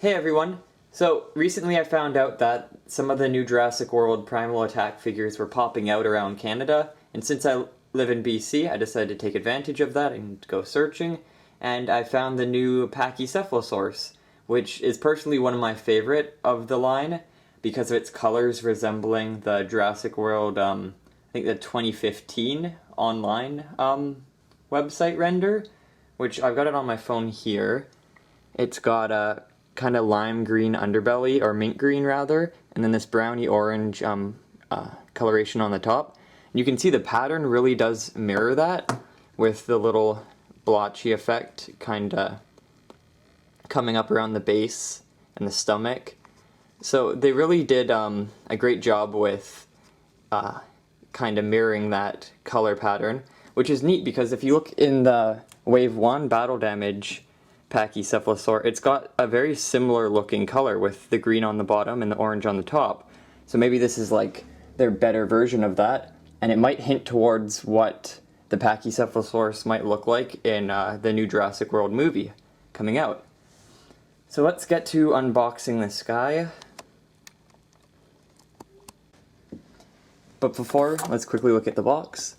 Hey everyone! So, recently I found out that some of the new Jurassic World Primal Attack figures were popping out around Canada, and since I live in BC, I decided to take advantage of that and go searching, and I found the new Pachycephalosaurus, which is personally one of my favorite of the line, because of its colors resembling the Jurassic World, I think the 2015 online website render, which I've got it on my phone here. It's got a kind of lime green underbelly, or mint green rather, and then this browny orange coloration on the top. And you can see the pattern really does mirror that, with the little blotchy effect kind of coming up around the base and the stomach. So they really did a great job with kind of mirroring that color pattern, which is neat because if you look in the Wave 1 battle damage Pachycephalosaurus, it's got a very similar looking color with the green on the bottom and the orange on the top. So maybe this is like their better version of that, and it might hint towards what the Pachycephalosaurus might look like in the new Jurassic World movie coming out. So let's get to unboxing this guy. But before, let's quickly look at the box.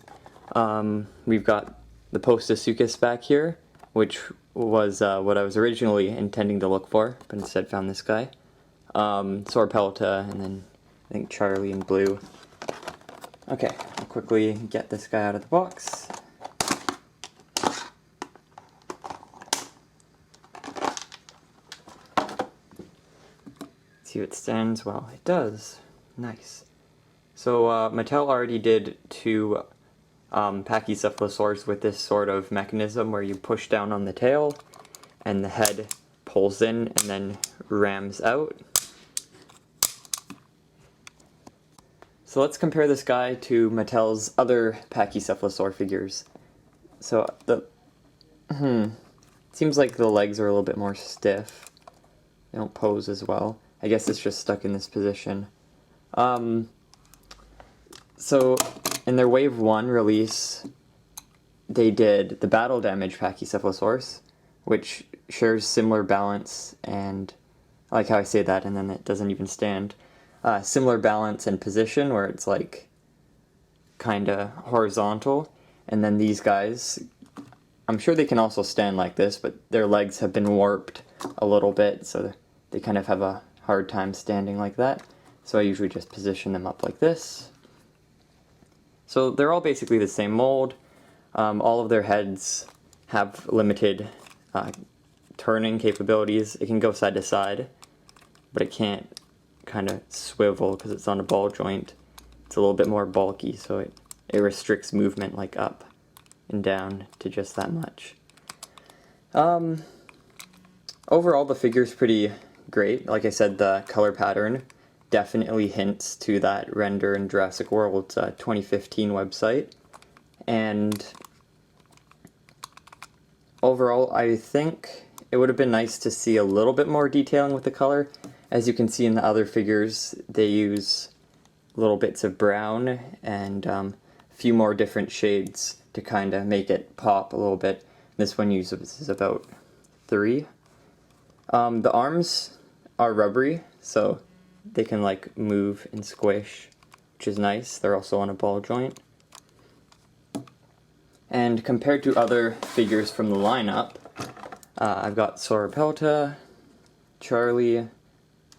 We've got the Postasuchus back here, which was what I was originally intending to look for, but instead found this guy. Sauropelta, and then I think Charlie in blue. Okay, I'll quickly get this guy out of the box. See if it stands. Well, it does. Nice. So Mattel already did two Pachycephalosaurus with this sort of mechanism where you push down on the tail and the head pulls in and then rams out. So let's compare this guy to Mattel's other Pachycephalosaur figures. So seems like the legs are a little bit more stiff. They don't pose as well. I guess it's just stuck in this position. So in their Wave 1 release, they did the battle damage Pachycephalosaurus, which shares similar balance and, I like how I say that and then it doesn't even stand, similar balance and position where it's like kinda horizontal, and then these guys, I'm sure they can also stand like this, but their legs have been warped a little bit, so they kind of have a hard time standing like that, so I usually just position them up like this. So they're all basically the same mold. All of their heads have limited turning capabilities. It can go side to side, but it can't kind of swivel because it's on a ball joint. It's a little bit more bulky, so it restricts movement like up and down to just that much. Overall, the figure's pretty great. Like I said, the color pattern definitely hints to that render in Jurassic World's 2015 website. And overall, I think it would have been nice to see a little bit more detailing with the color. As you can see in the other figures, they use little bits of brown and a few more different shades to kind of make it pop a little bit. This one uses about 3. The arms are rubbery, so they can like move and squish, which is nice. They're also on a ball joint. And compared to other figures from the lineup, I've got Sauropelta, Charlie, and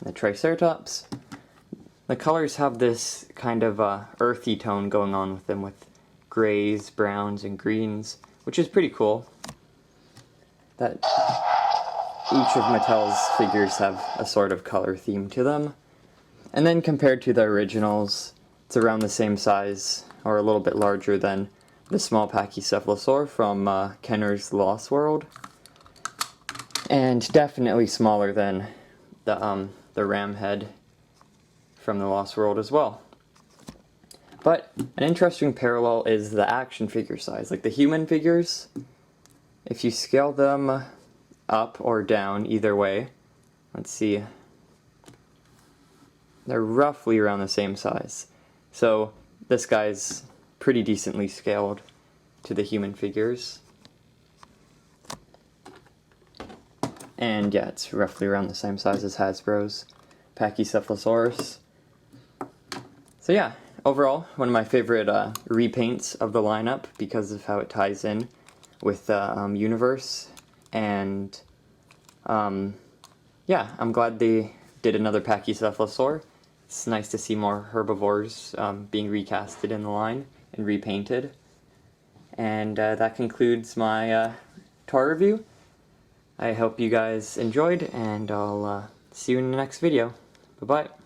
the Triceratops. The colors have this kind of earthy tone going on with them, with grays, browns, and greens, which is pretty cool. That each of Mattel's figures have a sort of color theme to them. And then compared to the originals, it's around the same size, or a little bit larger than the small Pachycephalosaur from Kenner's Lost World. And definitely smaller than the ram head from the Lost World as well. But an interesting parallel is the action figure size. Like the human figures, if you scale them up or down either way, let's see, they're roughly around the same size. So this guy's pretty decently scaled to the human figures. And yeah, it's roughly around the same size as Hasbro's Pachycephalosaurus. So yeah, overall, one of my favorite repaints of the lineup because of how it ties in with the universe. And yeah, I'm glad they did another Pachycephalosaur. It's nice to see more herbivores being recasted in the line and repainted. And that concludes my toy review. I hope you guys enjoyed, and I'll see you in the next video. Bye-bye.